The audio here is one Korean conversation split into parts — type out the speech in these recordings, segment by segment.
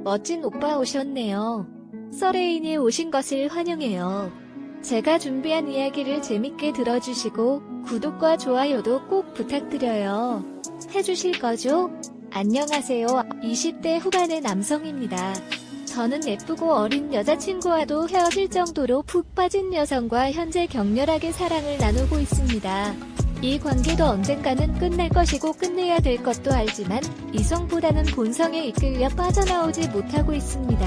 멋진 오빠 오셨네요. 서레인에 오신 것을 환영해요. 제가 준비한 이야기를 재밌게 들어주시고 구독과 좋아요도 꼭 부탁드려요. 해주실 거죠? 안녕하세요. 20대 후반의 남성입니다. 저는 예쁘고 어린 여자친구와도 헤어질 정도로 푹 빠진 여성과 현재 격렬하게 사랑을 나누고 있습니다. 이 관계도 언젠가는 끝날 것이고 끝내야 될 것도 알지만 이성보다는 본성에 이끌려 빠져나오지 못하고 있습니다.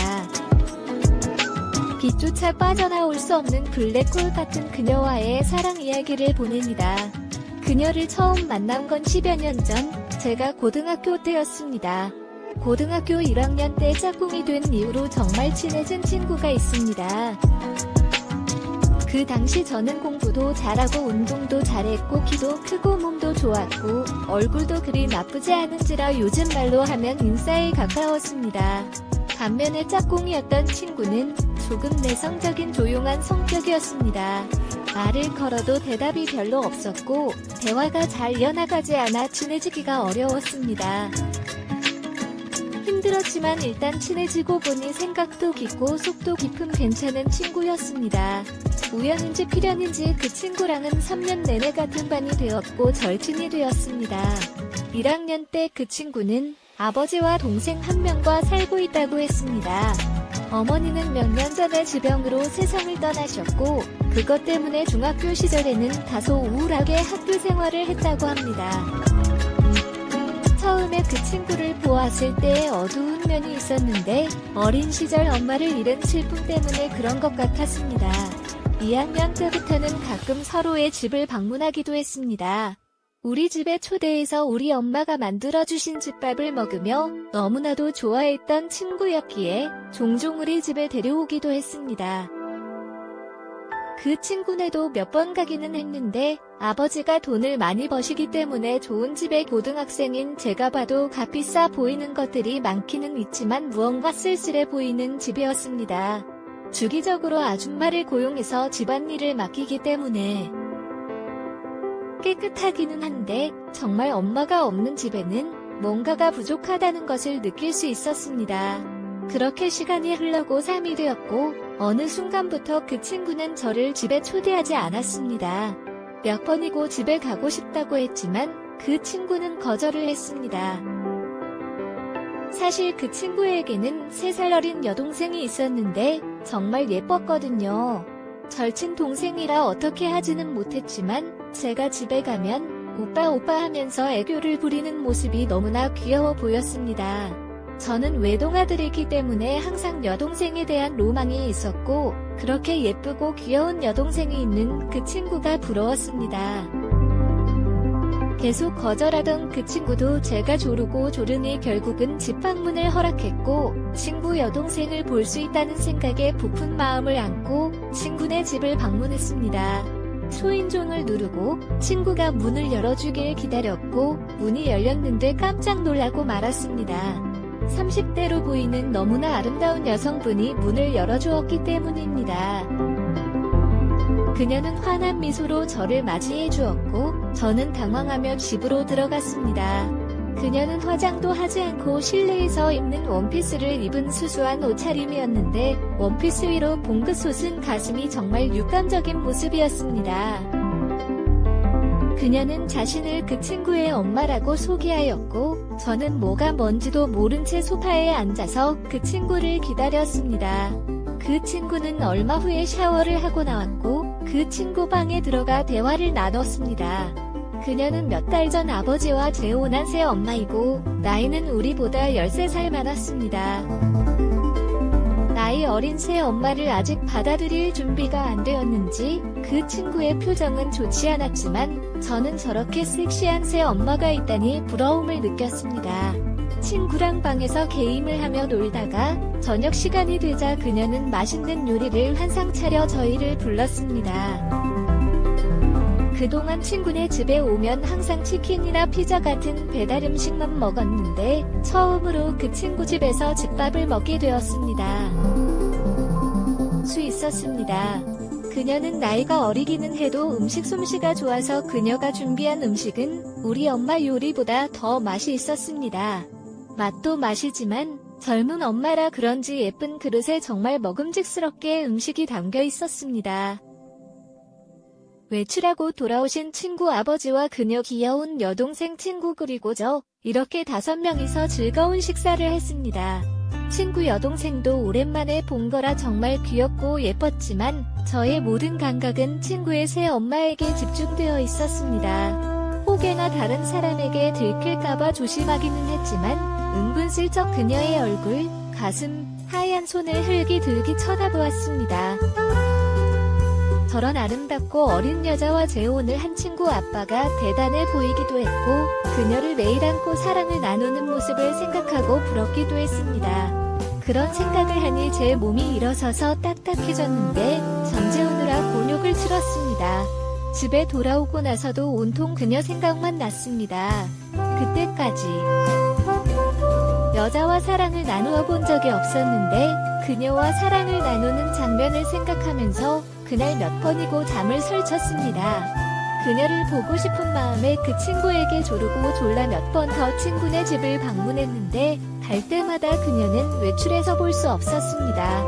빛조차 빠져나올 수 없는 블랙홀 같은 그녀와의 사랑 이야기를 보냅니다. 그녀를 처음 만난 건 10여 년 전, 제가 고등학교 때였습니다. 고등학교 1학년 때 짝꿍이 된 이후로 정말 친해진 친구가 있습니다. 그 당시 저는 공부도 잘하고 운동도 잘했고 키도 크고 몸도 좋았고 얼굴도 그리 나쁘지 않은지라 요즘 말로 하면 인싸에 가까웠습니다. 반면에 짝꿍이었던 친구는 조금 내성적인 조용한 성격이었습니다. 말을 걸어도 대답이 별로 없었고 대화가 잘 이어나가지 않아 친해지기가 어려웠습니다. 힘들었지만 일단 친해지고 보니 생각도 깊고 속도 깊은 괜찮은 친구였습니다. 우연인지 필연인지 그 친구랑은 3년 내내 같은 반이 되었고 절친이 되었습니다. 1학년 때 그 친구는 아버지와 동생 한 명과 살고 있다고 했습니다. 어머니는 몇 년 전에 지병으로 세상을 떠나셨고 그것 때문에 중학교 시절에는 다소 우울하게 학교 생활을 했다고 합니다. 처음에 그 친구를 보았을 때 어두운 면이 있었는데 어린 시절 엄마를 잃은 슬픔 때문에 그런 것 같았습니다. 2학년 때부터는 가끔 서로의 집을 방문하기도 했습니다. 우리 집에 초대해서 우리 엄마가 만들어주신 집밥을 먹으며 너무나도 좋아했던 친구였기에 종종 우리 집에 데려오기도 했습니다. 그 친구네도 몇 번 가기는 했는데 아버지가 돈을 많이 버시기 때문에 좋은 집의 고등학생인 제가 봐도 값비싸 보이는 것들이 많기는 있지만 무언가 쓸쓸해 보이는 집이었습니다. 주기적으로 아줌마를 고용해서 집안일을 맡기기 때문에 깨끗하기는 한데 정말 엄마가 없는 집에는 뭔가가 부족하다는 것을 느낄 수 있었습니다. 그렇게 시간이 흘러고 3이 되었고 어느 순간부터 그 친구는 저를 집에 초대하지 않았습니다. 몇 번이고 집에 가고 싶다고 했지만 그 친구는 거절을 했습니다. 사실 그 친구에게는 3살 어린 여동생이 있었는데 정말 예뻤거든요. 절친 동생이라 어떻게 하지는 못했지만 제가 집에 가면 오빠 오빠 하면서 애교를 부리는 모습이 너무나 귀여워 보였습니다. 저는 외동아들이기 때문에 항상 여동생에 대한 로망이 있었고 그렇게 예쁘고 귀여운 여동생이 있는 그 친구가 부러웠습니다. 계속 거절하던 그 친구도 제가 조르고 조르니 결국은 집 방문을 허락했고 친구 여동생을 볼 수 있다는 생각에 부푼 마음을 안고 친구네 집을 방문했습니다. 초인종을 누르고 친구가 문을 열어주길 기다렸고 문이 열렸는데 깜짝 놀라고 말았습니다. 30대로 보이는 너무나 아름다운 여성분이 문을 열어주었기 때문입니다. 그녀는 환한 미소로 저를 맞이해 주었고 저는 당황하며 집으로 들어갔습니다. 그녀는 화장도 하지 않고 실내에서 입는 원피스를 입은 수수한 옷차림이었는데 원피스 위로 봉긋 솟은 가슴이 정말 육감적인 모습이었습니다. 그녀는 자신을 그 친구의 엄마라고 소개하였고 저는 뭐가 뭔지도 모른 채 소파에 앉아서 그 친구를 기다렸습니다. 그 친구는 얼마 후에 샤워를 하고 나왔고 그 친구 방에 들어가 대화를 나눴습니다. 그녀는 몇 달 전 아버지와 재혼한 새 엄마이고 나이는 우리보다 13살 많았습니다. 나이 어린 새 엄마를 아직 받아들일 준비가 안 되었는지 그 친구의 표정은 좋지 않았지만 저는 저렇게 섹시한 새 엄마가 있다니 부러움을 느꼈습니다. 친구랑 방에서 게임을 하며 놀다가 저녁 시간이 되자 그녀는 맛있는 요리를 한상 차려 저희를 불렀습니다. 그동안 친구네 집에 오면 항상 치킨이나 피자 같은 배달 음식만 먹었는데 처음으로 그 친구 집에서 집밥을 먹게 되었습니다. 수 있었습니다. 그녀는 나이가 어리기는 해도 음식 솜씨가 좋아서 그녀가 준비한 음식은 우리 엄마 요리보다 더 맛이 있었습니다. 맛도 맛이지만 젊은 엄마라 그런지 예쁜 그릇에 정말 먹음직스럽게 음식이 담겨 있었습니다. 외출하고 돌아오신 친구 아버지와 그녀 귀여운 여동생 친구 그리고 저 이렇게 5명이서 즐거운 식사를 했습니다. 친구 여동생도 오랜만에 본 거라 정말 귀엽고 예뻤지만 저의 모든 감각은 친구의 새 엄마에게 집중되어 있었습니다. 혹여나 다른 사람에게 들킬까봐 조심하기는 했지만 은근슬쩍 그녀의 얼굴, 가슴, 하얀 손을 흘기들기 쳐다보았습니다. 저런 아름답고 어린 여자와 재혼을 한 친구 아빠가 대단해 보이기도 했고 그녀를 매일 안고 사랑을 나누는 모습을 생각하고 부럽기도 했습니다. 그런 생각을 하니 제 몸이 일어서서 딱딱해졌는데 잠재우느라 곤욕을 치렀습니다. 집에 돌아오고 나서도 온통 그녀 생각만 났습니다. 그때까지 여자와 사랑을 나누어 본 적이 없었는데 그녀와 사랑을 나누는 장면을 생각하면서 그날 몇 번이고 잠을 설쳤습니다. 그녀를 보고 싶은 마음에 그 친구에게 조르고 졸라 몇 번 더 친구네 집을 방문했는데 갈 때마다 그녀는 외출해서 볼 수 없었습니다.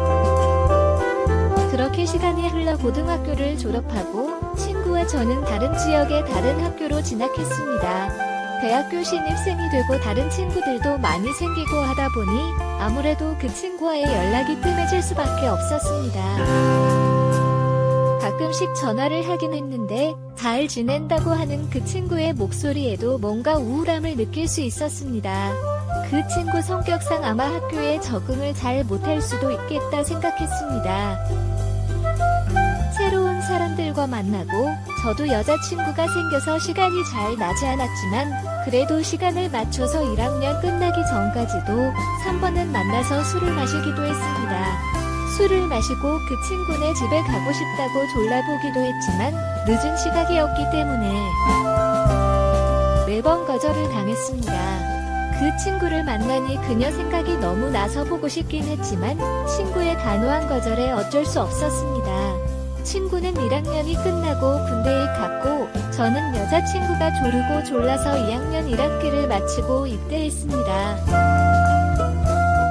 그렇게 시간이 흘러 고등학교를 졸업하고 친구와 저는 다른 지역의 다른 학교로 진학했습니다. 대학교 신입생이 되고 다른 친구들도 많이 생기고 하다 보니 아무래도 그 친구와의 연락이 뜸해질 수밖에 없었습니다. 가끔씩 전화를 하긴 했는데 잘 지낸다고 하는 그 친구의 목소리에도 뭔가 우울함을 느낄 수 있었습니다. 그 친구 성격상 아마 학교에 적응을 잘 못할 수도 있겠다 생각했습니다. 새로운 사람들과 만나고 저도 여자친구가 생겨서 시간이 잘 나지 않았지만 그래도 시간을 맞춰서 1학년 끝나기 전까지도 3번은 만나서 술을 마시기도 했습니다. 술을 마시고 그 친구네 집에 가고 싶다고 졸라보기도 했지만 늦은 시각이었기 때문에 매번 거절을 당했습니다. 그 친구를 만나니 그녀 생각이 너무 나서 보고 싶긴 했지만 친구의 단호한 거절에 어쩔 수 없었습니다. 친구는 1학년이 끝나고 군대에 갔고 저는 여자친구가 조르고 졸라서 2학년 1학기를 마치고 입대했습니다.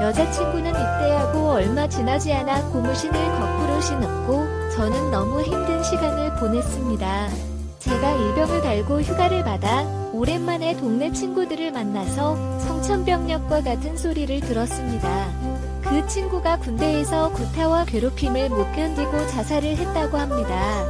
여자친구는 입대하고 얼마 지나지 않아 고무신을 거꾸로 신었고 저는 너무 힘든 시간을 보냈습니다. 제가 일병을 달고 휴가를 받아 오랜만에 동네 친구들을 만나서 성천병력과 같은 소리를 들었습니다. 그 친구가 군대에서 구타와 괴롭힘을 못 견디고 자살을 했다고 합니다.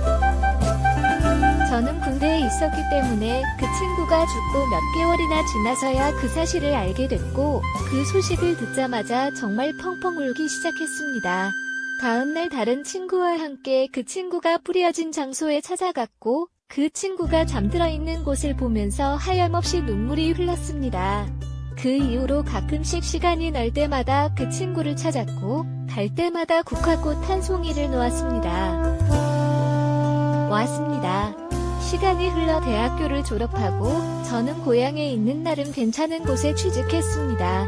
저는 군대에 있었기 때문에 그 친구가 죽고 몇 개월이나 지나서야 그 사실을 알게 됐고 그 소식을 듣자마자 정말 펑펑 울기 시작했습니다. 다음날 다른 친구와 함께 그 친구가 뿌려진 장소에 찾아갔고 그 친구가 잠들어 있는 곳을 보면서 하염없이 눈물이 흘렀습니다. 그 이후로 가끔씩 시간이 날 때마다 그 친구를 찾았고 갈 때마다 국화꽃 한 송이를 놓았습니다. 시간이 흘러 대학교를 졸업하고 저는 고향에 있는 나름 괜찮은 곳에 취직했습니다.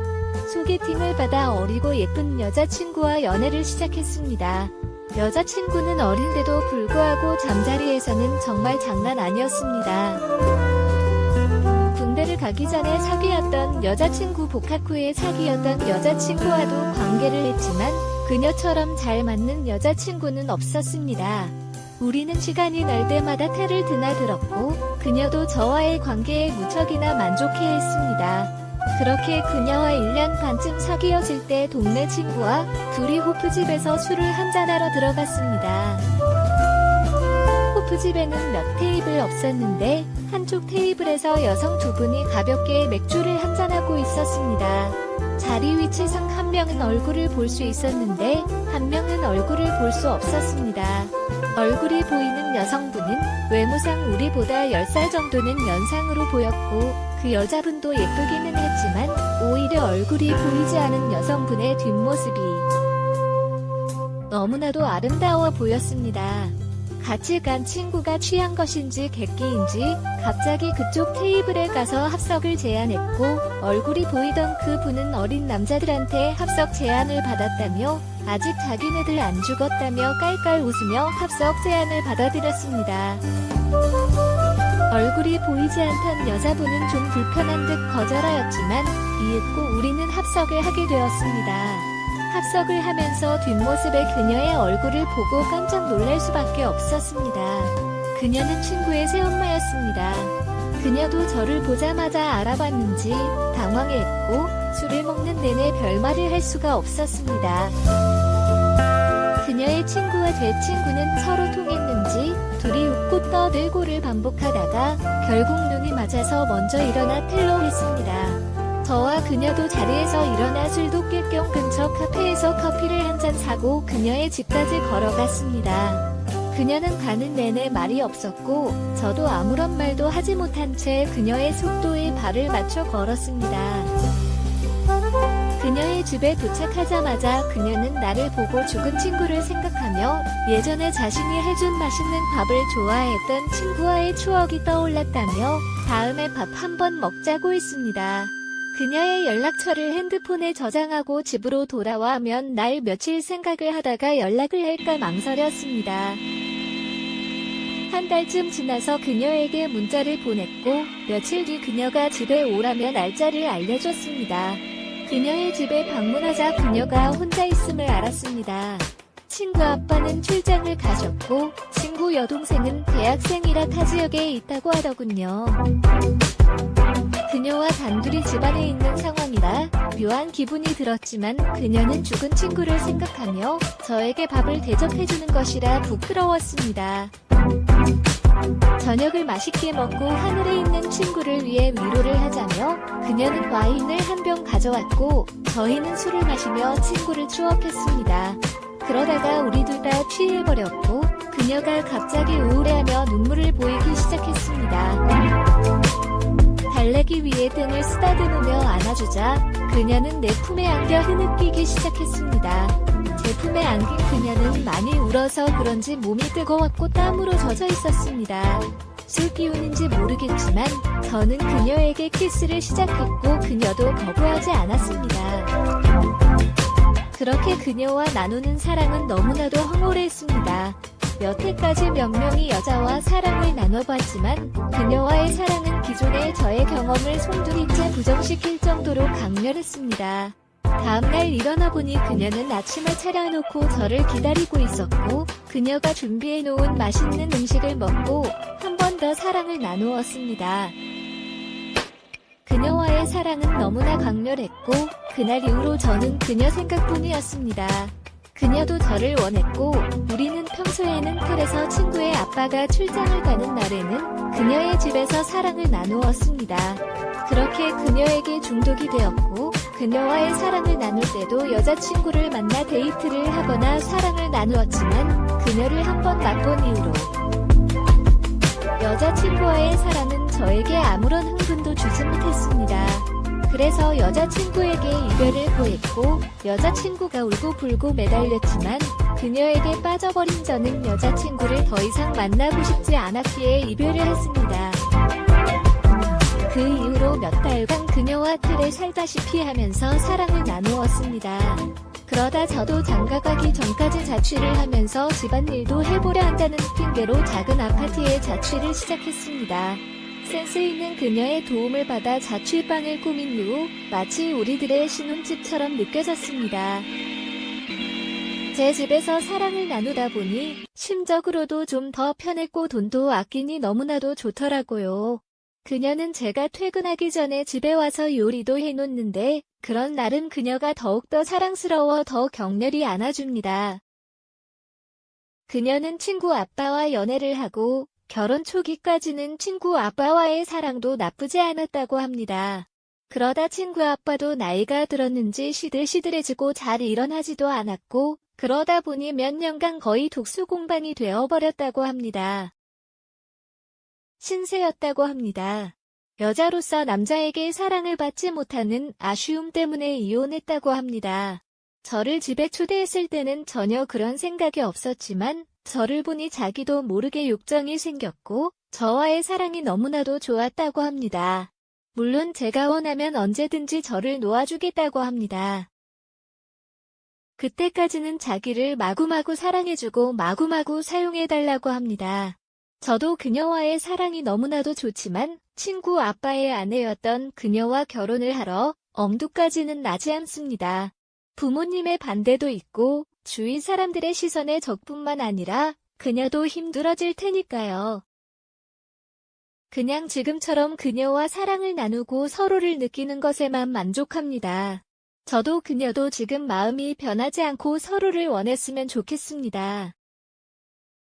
소개팅을 받아 어리고 예쁜 여자친구와 연애를 시작했습니다. 여자친구는 어린데도 불구하고 잠자리에서는 정말 장난 아니었습니다. 군대를 가기 전에 사귀었던 여자친구 복학 후에 사귀었던 여자친구와도 관계를 했지만 그녀처럼 잘 맞는 여자친구는 없었습니다. 우리는 시간이 날 때마다 태를 드나들었고 그녀도 저와의 관계에 무척이나 만족해했습니다. 그렇게 그녀와 1년 반쯤 사귀어질 때 동네 친구와 둘이 호프집에서 술을 한잔하러 들어갔습니다. 호프집에는 몇 테이블 없었는데 한쪽 테이블에서 여성 2분이 가볍게 맥주를 한잔하고 있었습니다. 자리 위치상 한 명은 얼굴을 볼 수 있었는데 한 명은 얼굴을 볼 수 없었습니다. 얼굴이 보이는 여성분은 외모상 우리보다 10살 정도는 연상으로 보였고 그 여자분도 예쁘기는 했지만 오히려 얼굴이 보이지 않은 여성분의 뒷모습이 너무나도 아름다워 보였습니다. 같이 간 친구가 취한 것인지 객기인지 갑자기 그쪽 테이블에 가서 합석을 제안했고 얼굴이 보이던 그 분은 어린 남자들한테 합석 제안을 받았다며 아직 자기네들 안 죽었다며 깔깔 웃으며 합석 제안을 받아들였습니다. 얼굴이 보이지 않던 여자분은 좀 불편한 듯 거절하였지만 이윽고 우리는 합석을 하게 되었습니다. 합석을 하면서 뒷모습의 그녀의 얼굴을 보고 깜짝 놀랄 수밖에 없었습니다. 그녀는 친구의 새엄마였습니다. 그녀도 저를 보자마자 알아봤는지 당황했고 술을 먹는 내내 별말을 할 수가 없었습니다. 그녀의 친구와 제 친구는 서로 통했는지 둘이 웃고 떠들고를 반복하다가 결국 눈이 맞아서 먼저 일어나 텔로했습니다. 저와 그녀도 자리에서 일어나 술도 깰 겸 근처 카페에서 커피를 한 잔 사고 그녀의 집까지 걸어갔습니다. 그녀는 가는 내내 말이 없었고 저도 아무런 말도 하지 못한 채 그녀의 속도에 발을 맞춰 걸었습니다. 그녀의 집에 도착하자마자 그녀는 나를 보고 죽은 친구를 생각하며 예전에 자신이 해준 맛있는 밥을 좋아했던 친구와의 추억이 떠올랐다며 다음에 밥 한번 먹자고 했습니다. 그녀의 연락처를 핸드폰에 저장하고 집으로 돌아와면 날 며칠 생각을 하다가 연락을 할까 망설였습니다. 한 달쯤 지나서 그녀에게 문자를 보냈고 며칠 뒤 그녀가 집에 오라며 날짜를 알려줬습니다. 그녀의 집에 방문하자 그녀가 혼자 있음을 알았습니다. 친구 아빠는 출장을 가셨고 친구 여동생은 대학생이라 타 지역에 있다고 하더군요. 그녀와 단둘이 집안에 있는 상황이라 묘한 기분이 들었지만 그녀는 죽은 친구를 생각하며 저에게 밥을 대접해주는 것이라 부끄러웠습니다. 저녁을 맛있게 먹고 하늘에 있는 친구를 위해 위로를 하자며 그녀는 와인을 한 병 가져왔고 저희는 술을 마시며 친구를 추억했습니다. 그러다가 우리 둘 다 취해버렸고 그녀가 갑자기 우울해하며 눈물을 보이기 시작했습니다. 달래기 위해 등을 쓰다듬으며 안아주자 그녀는 내 품에 안겨 흐느끼기 시작했습니다. 제 품에 안긴 그녀는 많이 울어서 그런지 몸이 뜨거웠고 땀으로 젖어 있었습니다. 술 기운인지 모르겠지만 저는 그녀에게 키스를 시작했고 그녀도 거부하지 않았습니다. 그렇게 그녀와 나누는 사랑은 너무나도 황홀했습니다. 여태까지 몇 명의 여자와 사랑을 나눠봤지만 그녀와의 사랑은 기존의 저의 경험을 송두리째 부정시킬 정도로 강렬했습니다. 다음날 일어나 보니 그녀는 아침을 차려놓고 저를 기다리고 있었고 그녀가 준비해놓은 맛있는 음식을 먹고 한 번 더 사랑을 나누었습니다. 그녀와의 사랑은 너무나 강렬했고 그날 이후로 저는 그녀 생각뿐이었습니다. 그녀도 저를 원했고 우리는 평소에는 틀에서 친구의 아빠가 출장을 가는 날에는 그녀의 집에서 사랑을 나누었습니다. 그렇게 그녀에게 중독이 되었고 그녀와의 사랑을 나눌 때도 여자친구를 만나 데이트를 하거나 사랑을 나누었지만 그녀를 한번 맛본 이후로 여자친구와의 사랑은 저에게 아무런 흥분도 주지 못했습니다. 그래서 여자친구에게 이별을 고했고 여자친구가 울고불고 매달렸지만 그녀에게 빠져버린 저는 여자친구를 더 이상 만나고 싶지 않았기에 이별을 했습니다. 그 이후로 몇 달간 그녀와 틀에 살다시피 하면서 사랑을 나누었습니다. 그러다 저도 장가가기 전까지 자취를 하면서 집안일도 해보려 한다는 핑계로 작은 아파트에 자취를 시작했습니다. 센스 있는 그녀의 도움을 받아 자취방을 꾸민 후 마치 우리들의 신혼집처럼 느껴졌습니다. 제 집에서 사랑을 나누다 보니 심적으로도 좀 더 편했고 돈도 아끼니 너무나도 좋더라고요. 그녀는 제가 퇴근하기 전에 집에 와서 요리도 해놓는데 그런 날은 그녀가 더욱더 사랑스러워 더 격렬히 안아줍니다. 그녀는 친구 아빠와 연애를 하고 결혼 초기까지는 친구 아빠와의 사랑도 나쁘지 않았다고 합니다. 그러다 친구 아빠도 나이가 들었는지 시들시들해지고 잘 일어나지도 않았고 그러다 보니 몇 년간 거의 독수공방이 되어버렸다고 합니다. 신세였다고 합니다. 여자로서 남자에게 사랑을 받지 못하는 아쉬움 때문에 이혼했다고 합니다. 저를 집에 초대했을 때는 전혀 그런 생각이 없었지만 저를 보니 자기도 모르게 욕정이 생겼고 저와의 사랑이 너무나도 좋았다고 합니다. 물론 제가 원하면 언제든지 저를 놓아주겠다고 합니다. 그때까지는 자기를 마구마구 사랑해주고 마구마구 사용해달라고 합니다. 저도 그녀와의 사랑이 너무나도 좋지만 친구 아빠의 아내였던 그녀와 결혼을 하러 엄두까지는 나지 않습니다. 부모님의 반대도 있고 주위 사람들의 시선의 적뿐만 아니라 그녀도 힘들어질 테니까요. 그냥 지금처럼 그녀와 사랑을 나누고 서로를 느끼는 것에만 만족합니다. 저도 그녀도 지금 마음이 변하지 않고 서로를 원했으면 좋겠습니다.